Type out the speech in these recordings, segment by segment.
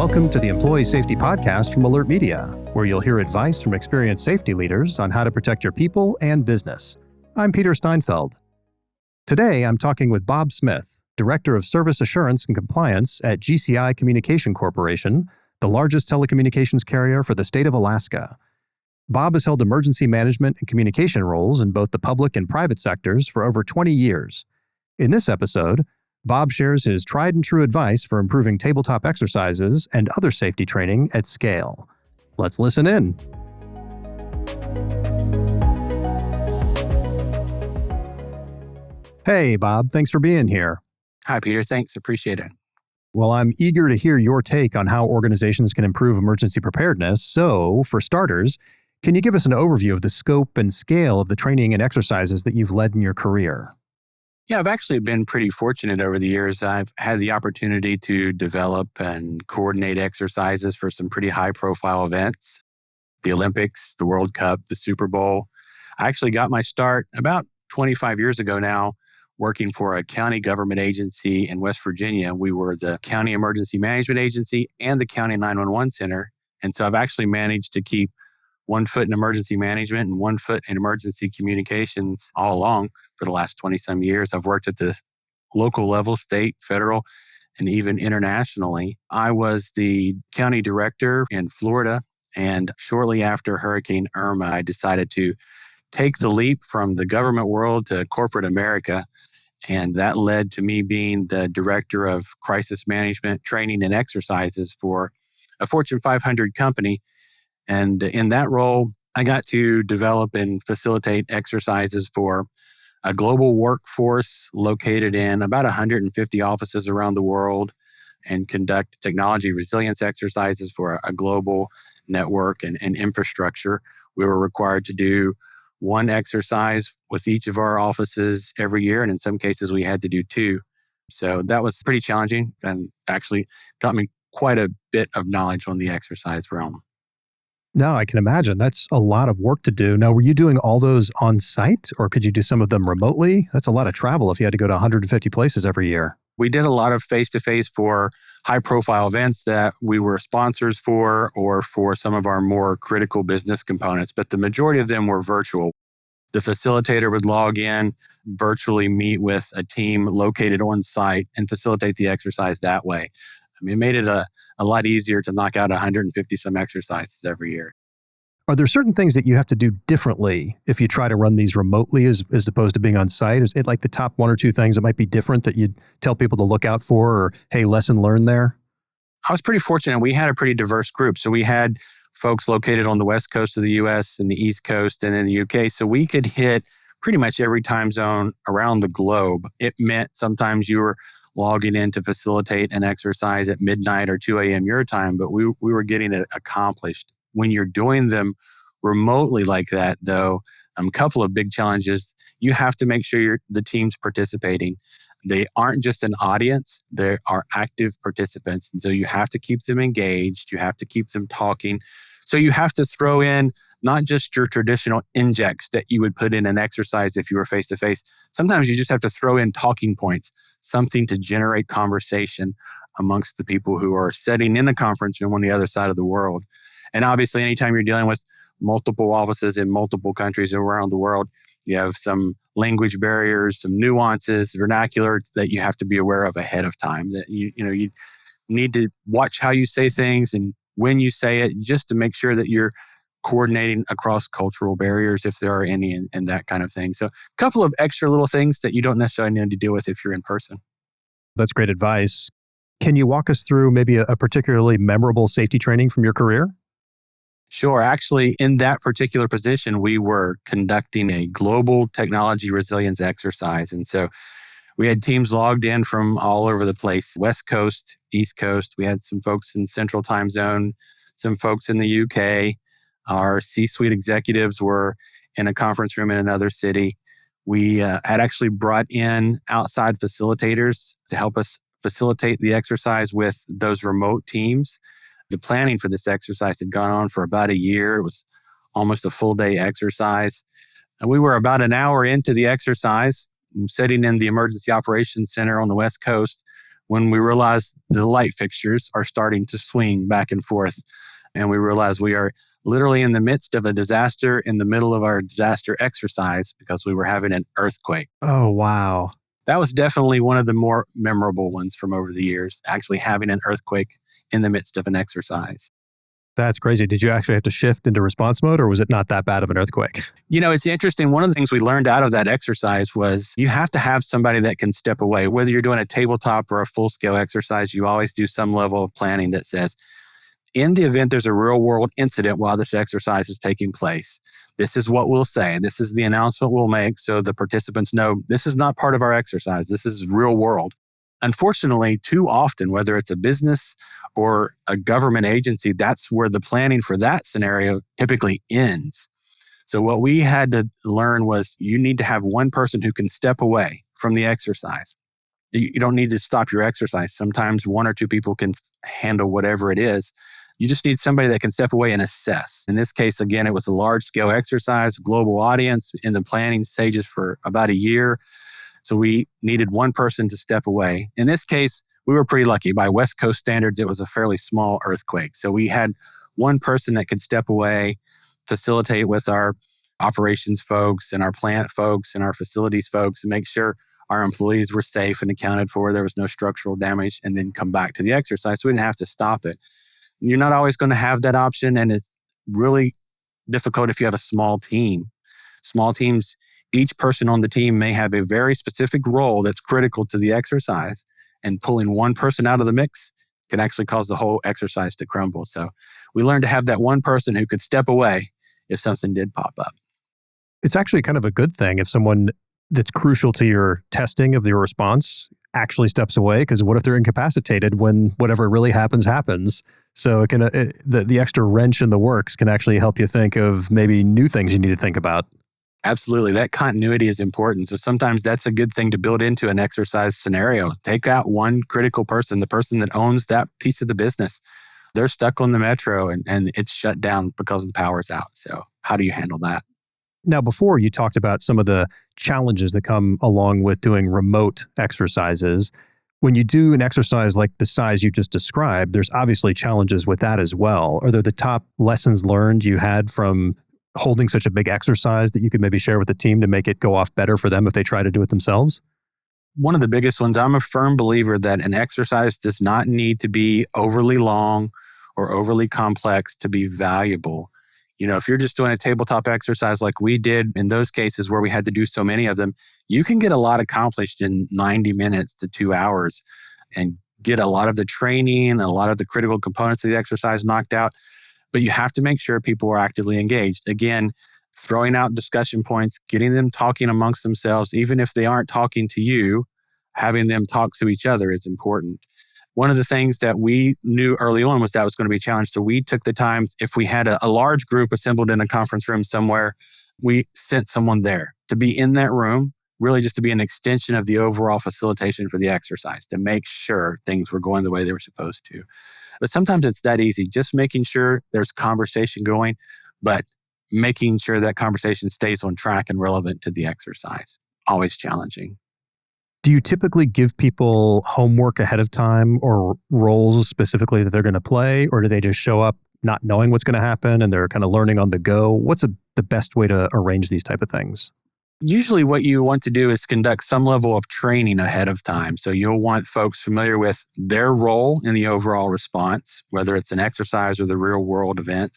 Welcome to the Employee Safety Podcast from Alert Media, where you'll hear advice from experienced safety leaders on how to protect your people and business. I'm Peter Steinfeld. Today, I'm talking with Bob Smith, Director of Service Assurance and Compliance at GCI Communication Corporation, the largest telecommunications carrier for the state of Alaska. Bob has held emergency management and communication roles in both the public and private sectors for over 20 years. In this episode, Bob shares his tried and true advice for improving tabletop exercises and other safety training at scale. Let's listen in. Hey, Bob, thanks for being here. Hi, Peter. Thanks. Appreciate it. Well, I'm eager to hear your take on how organizations can improve emergency preparedness. So, for starters, can you give us an overview of the scope and scale of the training and exercises that you've led in your career? Yeah, I've actually been pretty fortunate over the years. I've had the opportunity to develop and coordinate exercises for some pretty high-profile events, the Olympics, the World Cup, the Super Bowl. I actually got my start about 25 years ago now working for a county government agency in West Virginia. We were the County Emergency Management Agency and the County 911 Center. And so I've actually managed to keep one foot in emergency management and one foot in emergency communications all along for the last 20-some years. I've worked at the local level, state, federal, and even internationally. I was the county director in Florida, and shortly after Hurricane Irma, I decided to take the leap from the government world to corporate America. And that led to me being the director of crisis management, training, and exercises for a Fortune 500 company. And in that role, I got to develop and facilitate exercises for a global workforce located in about 150 offices around the world and conduct technology resilience exercises for a global network and infrastructure. We were required to do one exercise with each of our offices every year, and in some cases, we had to do two. So that was pretty challenging and actually got me quite a bit of knowledge on the exercise realm. No, I can imagine. That's a lot of work to do. Now, were you doing all those on site, or could you do some of them remotely? That's a lot of travel if you had to go to 150 places every year. We did a lot of face-to-face for high-profile events that we were sponsors for or for some of our more critical business components, but the majority of them were virtual. The facilitator would log in, virtually meet with a team located on site and facilitate the exercise that way. I mean, it made it a lot easier to knock out 150 some exercises every year. Are there certain things that you have to do differently if you try to run these remotely as opposed to being on site? Is it like the top one or two things that might be different that you'd tell people to look out for, or, hey, lesson learned there? I was pretty fortunate. We had a pretty diverse group. So we had folks located on the West Coast of the US and the East Coast and in the UK. So we could hit pretty much every time zone around the globe. It meant sometimes you were logging in to facilitate an exercise at midnight or 2 a.m. your time, but we were getting it accomplished. When you're doing them remotely like that, though, a couple of big challenges. You have to make sure the team's participating. They aren't just an audience, they are active participants. And so you have to keep them engaged, you have to keep them talking. So you have to throw in not just your traditional injects that you would put in an exercise if you were face-to-face. Sometimes you just have to throw in talking points, something to generate conversation amongst the people who are sitting in the conference room on the other side of the world. And obviously, anytime you're dealing with multiple offices in multiple countries around the world, you have some language barriers, some nuances, vernacular that you have to be aware of ahead of time. That you need to watch how you say things and when you say it, just to make sure that you're coordinating across cultural barriers, if there are any, and that kind of thing. So a couple of extra little things that you don't necessarily need to deal with if you're in person. That's great advice. Can you walk us through maybe a particularly memorable safety training from your career? Sure. Actually, in that particular position, we were conducting a global technology resilience exercise. And so we had teams logged in from all over the place, West Coast, East Coast. We had some folks in Central Time Zone, some folks in the UK. Our C-suite executives were in a conference room in another city. We had actually brought in outside facilitators to help us facilitate the exercise with those remote teams. The planning for this exercise had gone on for about a year. It was almost a full day exercise. And we were about an hour into the exercise, sitting in the Emergency Operations Center on the West Coast, when we realized the light fixtures are starting to swing back and forth. And we realized we are literally in the midst of a disaster in the middle of our disaster exercise because we were having an earthquake. Oh, wow. That was definitely one of the more memorable ones from over the years, actually having an earthquake in the midst of an exercise. That's crazy. Did you actually have to shift into response mode, or was it not that bad of an earthquake? It's interesting. One of the things we learned out of that exercise was you have to have somebody that can step away. Whether you're doing a tabletop or a full scale exercise, you always do some level of planning that says, in the event there's a real world incident while this exercise is taking place, this is what we'll say. This is the announcement we'll make so the participants know this is not part of our exercise. This is real world. Unfortunately, too often, whether it's a business or a government agency, that's where the planning for that scenario typically ends. So what we had to learn was you need to have one person who can step away from the exercise. You don't need to stop your exercise. Sometimes one or two people can handle whatever it is. You just need somebody that can step away and assess. In this case, again, it was a large scale exercise, global audience in the planning stages for about a year. So we needed one person to step away. In this case, we were pretty lucky. By West Coast standards, it was a fairly small earthquake. So we had one person that could step away, facilitate with our operations folks and our plant folks and our facilities folks and make sure our employees were safe and accounted for. There was no structural damage, and then come back to the exercise. So we didn't have to stop it. You're not always going to have that option, and it's really difficult if you have a small team. Small teams, each person on the team may have a very specific role that's critical to the exercise, and pulling one person out of the mix can actually cause the whole exercise to crumble. So we learned to have that one person who could step away if something did pop up. It's actually kind of a good thing if someone that's crucial to your testing of your response actually steps away, because what if they're incapacitated when whatever really happens? So it can the extra wrench in the works can actually help you think of maybe new things you need to think about. Absolutely. That continuity is important. So sometimes that's a good thing to build into an exercise scenario. Take out one critical person, the person that owns that piece of the business. They're stuck on the metro and it's shut down because the power's out. So how do you handle that? Now, before you talked about some of the challenges that come along with doing remote exercises. When you do an exercise like the size you just described, there's obviously challenges with that as well. Are there the top lessons learned you had from holding such a big exercise that you could maybe share with the team to make it go off better for them if they try to do it themselves? One of the biggest ones, I'm a firm believer that an exercise does not need to be overly long or overly complex to be valuable. If you're just doing a tabletop exercise like we did in those cases where we had to do so many of them, you can get a lot accomplished in 90 minutes to 2 hours and get a lot of the training, a lot of the critical components of the exercise knocked out. But you have to make sure people are actively engaged. Again, throwing out discussion points, getting them talking amongst themselves, even if they aren't talking to you, having them talk to each other is important. One of the things that we knew early on was that was going to be a challenge. So we took the time, if we had a large group assembled in a conference room somewhere, we sent someone there to be in that room, really just to be an extension of the overall facilitation for the exercise, to make sure things were going the way they were supposed to. But sometimes it's that easy, just making sure there's conversation going, but making sure that conversation stays on track and relevant to the exercise. Always challenging. Do you typically give people homework ahead of time or roles specifically that they're going to play, or do they just show up not knowing what's going to happen and they're kind of learning on the go? What's the best way to arrange these type of things? Usually what you want to do is conduct some level of training ahead of time. So you'll want folks familiar with their role in the overall response, whether it's an exercise or the real world event,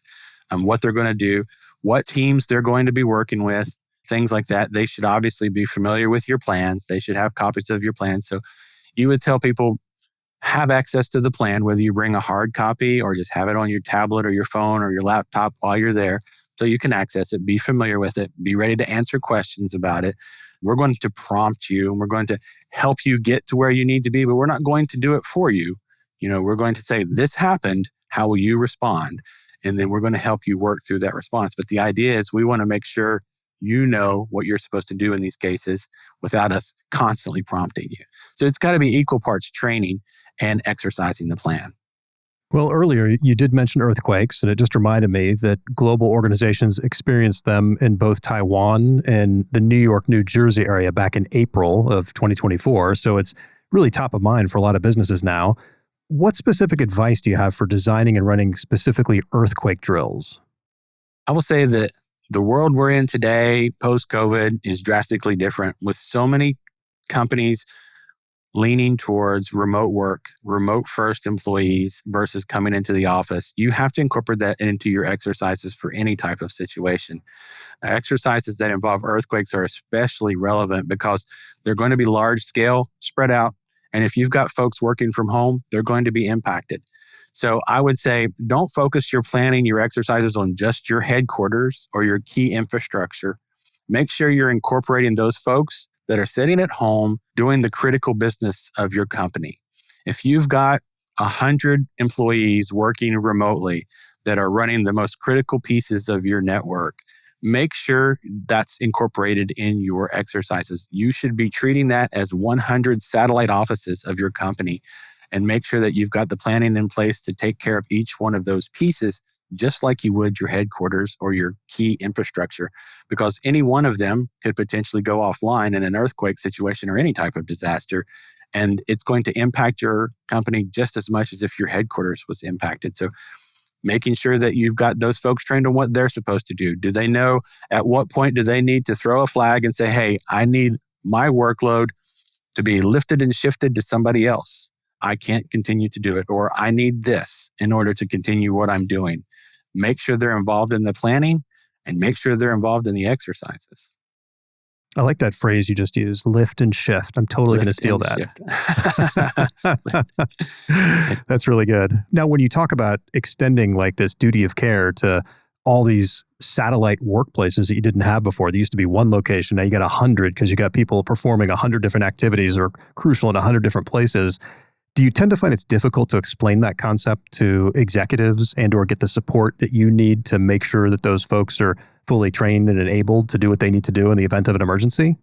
what they're going to do, what teams they're going to be working with, things like that. They should obviously be familiar with your plans. They should have copies of your plans. So you would tell people, have access to the plan, whether you bring a hard copy or just have it on your tablet or your phone or your laptop while you're there so you can access it, be familiar with it, be ready to answer questions about it. We're going to prompt you and we're going to help you get to where you need to be, but we're not going to do it for you. We're going to say, this happened. How will you respond? And then we're going to help you work through that response. But the idea is we want to make sure you know what you're supposed to do in these cases without us constantly prompting you. So it's got to be equal parts training and exercising the plan. Well, earlier you did mention earthquakes, and it just reminded me that global organizations experienced them in both Taiwan and the New York, New Jersey area back in April of 2024. So it's really top of mind for a lot of businesses now. What specific advice do you have for designing and running specifically earthquake drills? I will say that the world we're in today, post COVID, is drastically different with so many companies leaning towards remote work, remote first employees versus coming into the office. You have to incorporate that into your exercises for any type of situation. Exercises that involve earthquakes are especially relevant because they're going to be large scale, spread out. And if you've got folks working from home, they're going to be impacted. So I would say don't focus your planning, your exercises on just your headquarters or your key infrastructure. Make sure you're incorporating those folks that are sitting at home doing the critical business of your company. If you've got 100 employees working remotely that are running the most critical pieces of your network, make sure that's incorporated in your exercises. You should be treating that as 100 satellite offices of your company and make sure that you've got the planning in place to take care of each one of those pieces, just like you would your headquarters or your key infrastructure, because any one of them could potentially go offline in an earthquake situation or any type of disaster. And it's going to impact your company just as much as if your headquarters was impacted. So making sure that you've got those folks trained on what they're supposed to do. Do they know at what point do they need to throw a flag and say, hey, I need my workload to be lifted and shifted to somebody else? I can't continue to do it, or I need this in order to continue what I'm doing. Make sure they're involved in the planning and make sure they're involved in the exercises. I like that phrase you just used, lift and shift. I'm totally going to Lift steal and that. shift. That's really good. Now, when you talk about extending like this duty of care to all these satellite workplaces that you didn't have before, there used to be one location. Now you got 100 because you got people performing 100 different activities or crucial in 100 different places. Do you tend to find it's difficult to explain that concept to executives and or get the support that you need to make sure that those folks are fully trained and enabled to do what they need to do in the event of an emergency?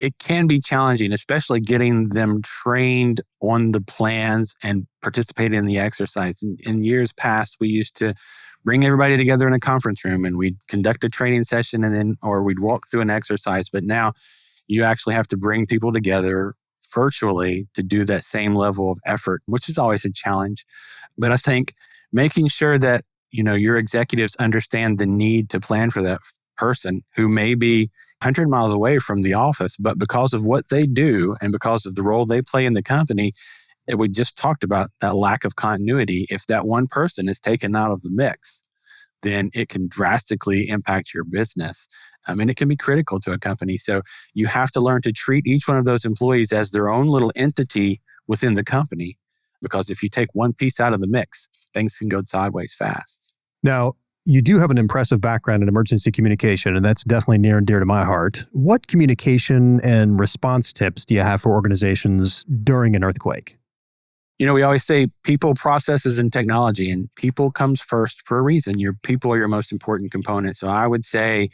It can be challenging, especially getting them trained on the plans and participating in the exercise. In years past, we used to bring everybody together in a conference room and we'd conduct a training session or we'd walk through an exercise. But now you actually have to bring people together virtually to do that same level of effort, which is always a challenge. But I think making sure that, your executives understand the need to plan for that person who may be 100 miles away from the office, but because of what they do and because of the role they play in the company, that we just talked about, that lack of continuity, if that one person is taken out of the mix, then it can drastically impact your business. I mean, it can be critical to a company. So you have to learn to treat each one of those employees as their own little entity within the company. Because if you take one piece out of the mix, things can go sideways fast. Now, you do have an impressive background in emergency communication, and that's definitely near and dear to my heart. What communication and response tips do you have for organizations during an earthquake? We always say people, processes, and technology, and people comes first for a reason. Your people are your most important component. So I would say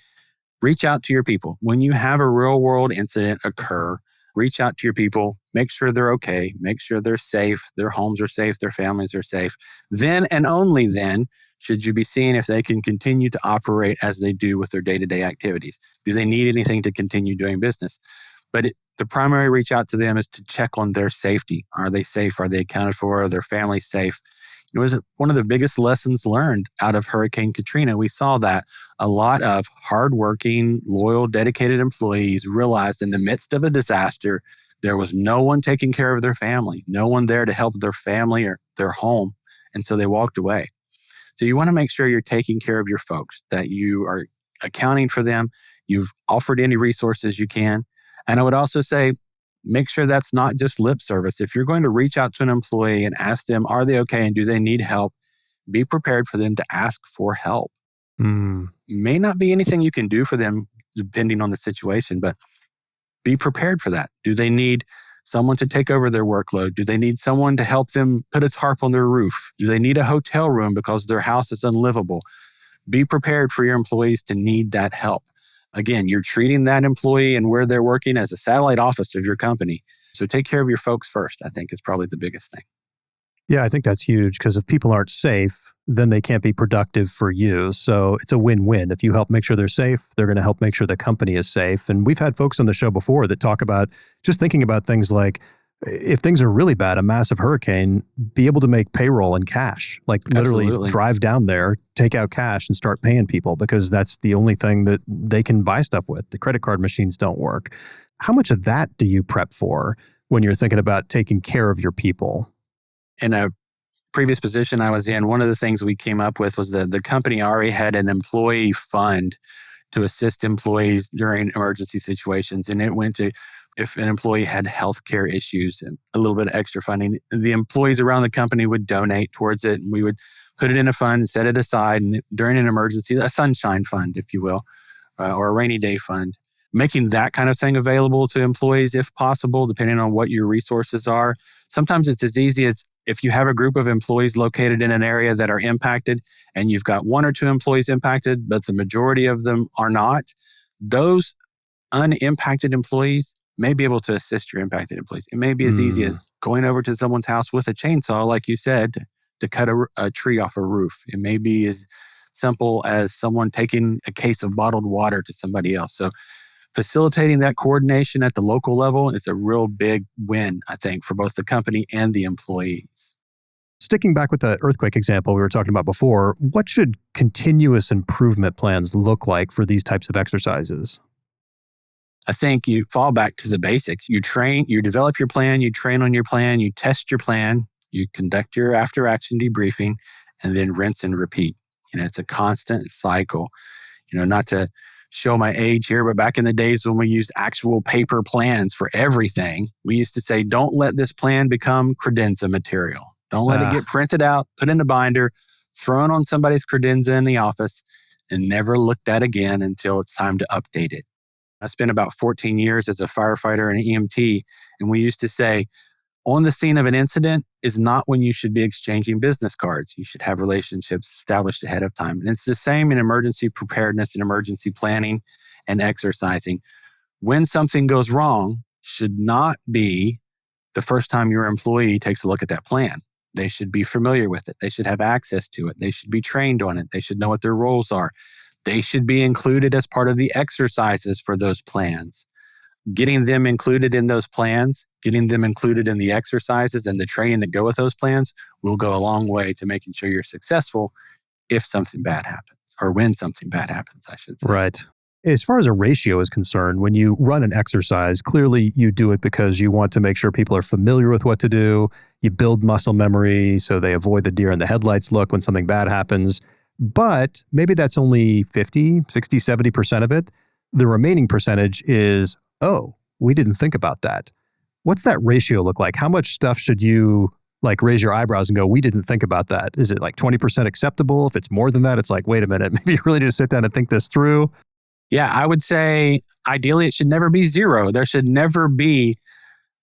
reach out to your people. When you have a real world incident occur, reach out to your people, make sure they're okay, make sure they're safe, their homes are safe, their families are safe. Then and only then should you be seeing if they can continue to operate as they do with their day-to-day activities. Do they need anything to continue doing business? But the primary reach out to them is to check on their safety. Are they safe? Are they accounted for? Are their families safe? It was one of the biggest lessons learned out of Hurricane Katrina. We saw that a lot of hardworking, loyal, dedicated employees realized in the midst of a disaster, there was no one taking care of their family, no one there to help their family or their home. And so they walked away. So you want to make sure you're taking care of your folks, that you are accounting for them. You've offered any resources you can. And I would also say, make sure that's not just lip service. If you're going to reach out to an employee and ask them, are they okay and do they need help? Be prepared for them to ask for help. May not be anything you can do for them depending on the situation, but be prepared for that. Do they need someone to take over their workload? Do they need someone to help them put a tarp on their roof? Do they need a hotel room because their house is unlivable? Be prepared for your employees to need that help. Again, you're treating that employee and where they're working as a satellite office of your company. So take care of your folks first, I think is probably the biggest thing. Yeah, I think that's huge because if people aren't safe, then they can't be productive for you. So it's a win-win. If you help make sure they're safe, they're going to help make sure the company is safe. And we've had folks on the show before that talk about just thinking about things like If things are really bad, a massive hurricane, be able to make payroll in cash, like literally Absolutely. drive down there, take out cash and start paying people because that's the only thing that they can buy stuff with. The credit card machines don't work. How much of that do you prep for when you're thinking about taking care of your people? In a previous position I was in, one of the things we came up with was that the company already had an employee fund to assist employees during emergency situations. And it went to, if an employee had healthcare issues and a little bit of extra funding, the employees around the company would donate towards it. And we would put it in a fund, set it aside. And during an emergency, a sunshine fund, if you will, or a rainy day fund, making that kind of thing available to employees if possible, depending on what your resources are. Sometimes it's as easy as if you have a group of employees located in an area that are impacted and you've got one or two employees impacted, but the majority of them are not, those unimpacted employees may be able to assist your impacted employees. It may be as easy Mm, as going over to someone's house with a chainsaw, like you said, to cut a tree off a roof. It may be as simple as someone taking a case of bottled water to somebody else. So facilitating that coordination at the local level is a real big win, I think, for both the company and the employees. Sticking back with the earthquake example we were talking about before, what should continuous improvement plans look like for these types of exercises? I think you fall back to the basics. You train, you develop your plan, you train on your plan, you test your plan, you conduct your after action debriefing, and then rinse and repeat. It's a constant cycle. Not to show my age here, but back in the days when we used actual paper plans for everything, we used to say, don't let this plan become credenza material. Don't let it Ah, get printed out, put in a binder, thrown on somebody's credenza in the office, and never looked at again until it's time to update it. I spent about 14 years as a firefighter and an EMT, and we used to say, on the scene of an incident is not when you should be exchanging business cards. You should have relationships established ahead of time. And it's the same in emergency preparedness and emergency planning and exercising. When something goes wrong, should not be the first time your employee takes a look at that plan. They should be familiar with it. They should have access to it. They should be trained on it. They should know what their roles are. They should be included as part of the exercises for those plans. Getting them included in those plans, getting them included in the exercises and the training that go with those plans will go a long way to making sure you're successful if something bad happens, or when something bad happens, I should say. right. As far as a ratio is concerned, when you run an exercise, clearly you do it because you want to make sure people are familiar with what to do. You build muscle memory so they avoid the deer in the headlights look when something bad happens. But maybe that's only 50, 60, 70% of it. The remaining percentage is, oh, we didn't think about that. What's that ratio look like? How much stuff should you like raise your eyebrows and go, we didn't think about that? Is it like 20% acceptable? If it's more than that, it's like, wait a minute, maybe you really need to sit down and think this through. Yeah, I would say ideally it should never be zero. There should never be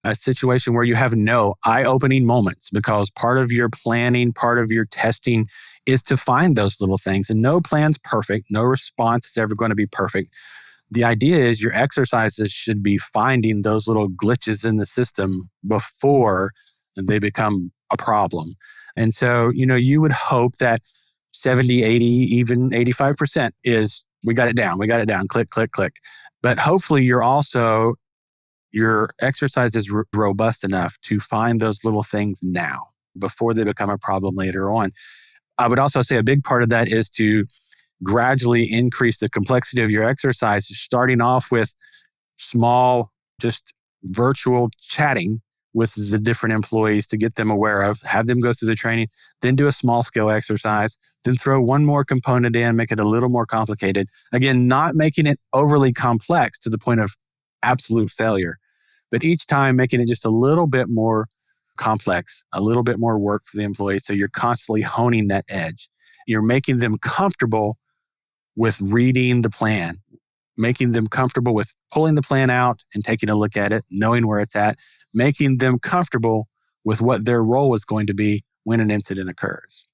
a situation where you have no eye-opening moments, because part of your planning, part of your testing is to find those little things. And no plan's perfect. No response is ever going to be perfect. The idea is your exercises should be finding those little glitches in the system before they become a problem. And so, you would hope that 70, 80, even 85% is we got it down, click, click, click. But hopefully your exercise is robust enough to find those little things now before they become a problem later on. I would also say a big part of that is to gradually increase the complexity of your exercise, starting off with small, just virtual chatting with the different employees to get them aware of, have them go through the training, then do a small scale exercise, then throw one more component in, make it a little more complicated. Again, not making it overly complex to the point of absolute failure, but each time making it just a little bit more complex, a little bit more work for the employees. So you're constantly honing that edge. You're making them comfortable with reading the plan, making them comfortable with pulling the plan out and taking a look at it, knowing where it's at, making them comfortable with what their role is going to be when an incident occurs.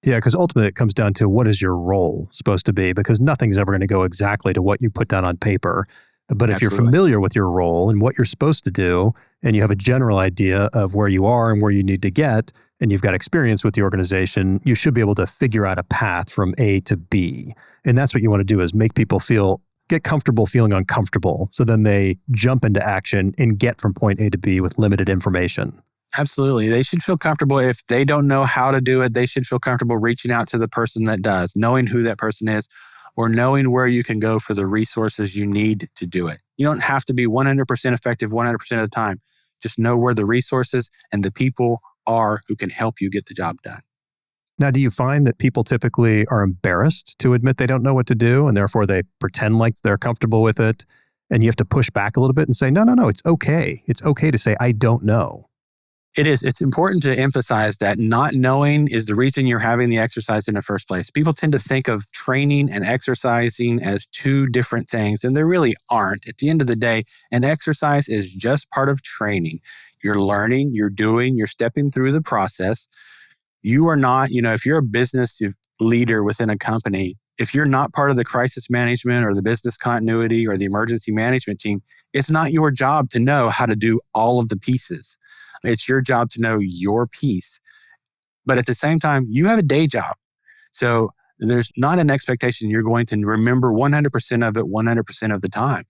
Yeah, because ultimately it comes down to what is your role supposed to be, because nothing's ever going to go exactly to what you put down on paper. But if you're Absolutely. familiar with your role and what you're supposed to do, and you have a general idea of where you are and where you need to get, and you've got experience with the organization, you should be able to figure out a path from A to B. And that's what you want to do, is make people feel get comfortable feeling uncomfortable. So then they jump into action and get from point A to B with limited information. Absolutely. They should feel comfortable. If they don't know how to do it, they should feel comfortable reaching out to the person that does, knowing who that person is, or knowing where you can go for the resources you need to do it. You don't have to be 100% effective 100% of the time. Just know where the resources and the people are who can help you get the job done. Now, do you find that people typically are embarrassed to admit they don't know what to do, and therefore they pretend like they're comfortable with it, and you have to push back a little bit and say, no, it's okay. It's okay to say, I don't know. It is. It's important to emphasize that not knowing is the reason you're having the exercise in the first place. People tend to think of training and exercising as two different things, and they really aren't. At the end of the day, an exercise is just part of training. You're learning, you're doing, you're stepping through the process. You are not, if you're a business leader within a company, if you're not part of the crisis management or the business continuity or the emergency management team, it's not your job to know how to do all of the pieces. It's your job to know your piece. But at the same time, you have a day job. So there's not an expectation you're going to remember 100% of it 100% of the time.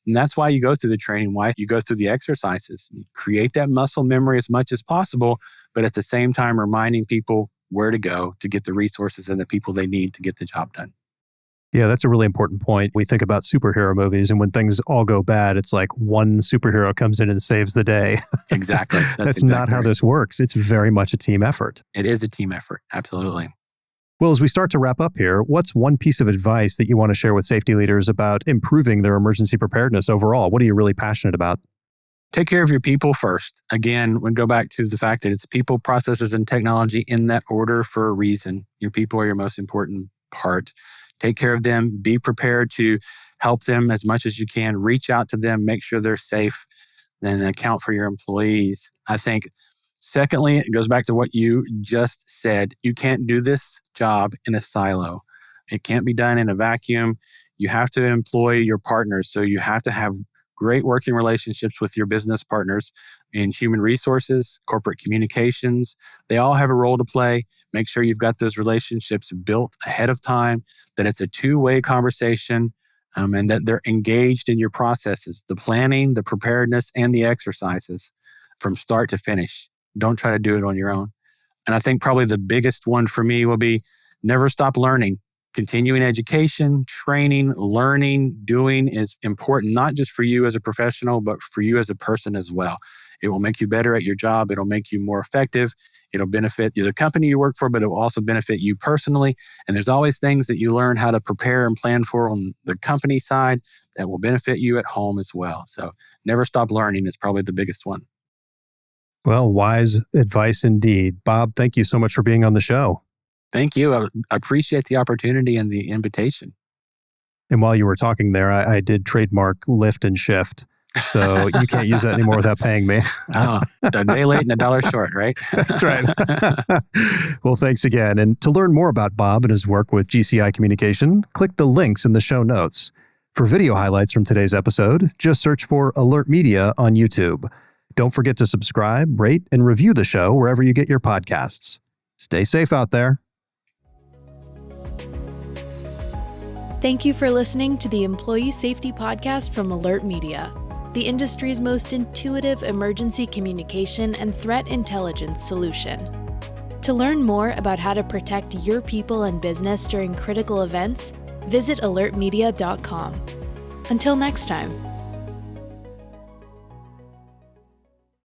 And that's why you go through the training, why you go through the exercises. You create that muscle memory as much as possible, but at the same time, reminding people where to go to get the resources and the people they need to get the job done. Yeah, that's a really important point. We think about superhero movies, and when things all go bad, it's like one superhero comes in and saves the day. Exactly. That's exactly not how right. this works. It's very much a team effort. It is a team effort. Absolutely. Well, as we start to wrap up here, what's one piece of advice that you want to share with safety leaders about improving their emergency preparedness overall? What are you really passionate about? Take care of your people first. Again, we go back to the fact that it's people, processes, and technology in that order for a reason. Your people are your most important part. Take care of them. Be prepared to help them as much as you can. Reach out to them. Make sure they're safe. Then account for your employees. I think, secondly, it goes back to what you just said. You can't do this job in a silo. It can't be done in a vacuum. You have to employ your partners. So you have to have great working relationships with your business partners in human resources, corporate communications. They all have a role to play. Make sure you've got those relationships built ahead of time, that it's a two-way conversation, and that they're engaged in your processes, the planning, the preparedness, and the exercises from start to finish. Don't try to do it on your own. And I think probably the biggest one for me will be never stop learning. Continuing education, training, learning, doing is important, not just for you as a professional, but for you as a person as well. It will make you better at your job. It'll make you more effective. It'll benefit the company you work for, but it will also benefit you personally. And there's always things that you learn how to prepare and plan for on the company side that will benefit you at home as well. So never stop learning is probably the biggest one. Well, wise advice indeed. Bob, thank you so much for being on the show. Thank you. I appreciate the opportunity and the invitation. And while you were talking there, I did trademark lift and shift. So you can't use that anymore without paying me. Oh, a day late and a dollar short, right? That's right. Well, thanks again. And to learn more about Bob and his work with GCI Communication, click the links in the show notes. For video highlights from today's episode, just search for Alert Media on YouTube. Don't forget to subscribe, rate, and review the show wherever you get your podcasts. Stay safe out there. Thank you for listening to the Employee Safety Podcast from Alert Media, the industry's most intuitive emergency communication and threat intelligence solution. To learn more about how to protect your people and business during critical events, visit alertmedia.com. Until next time.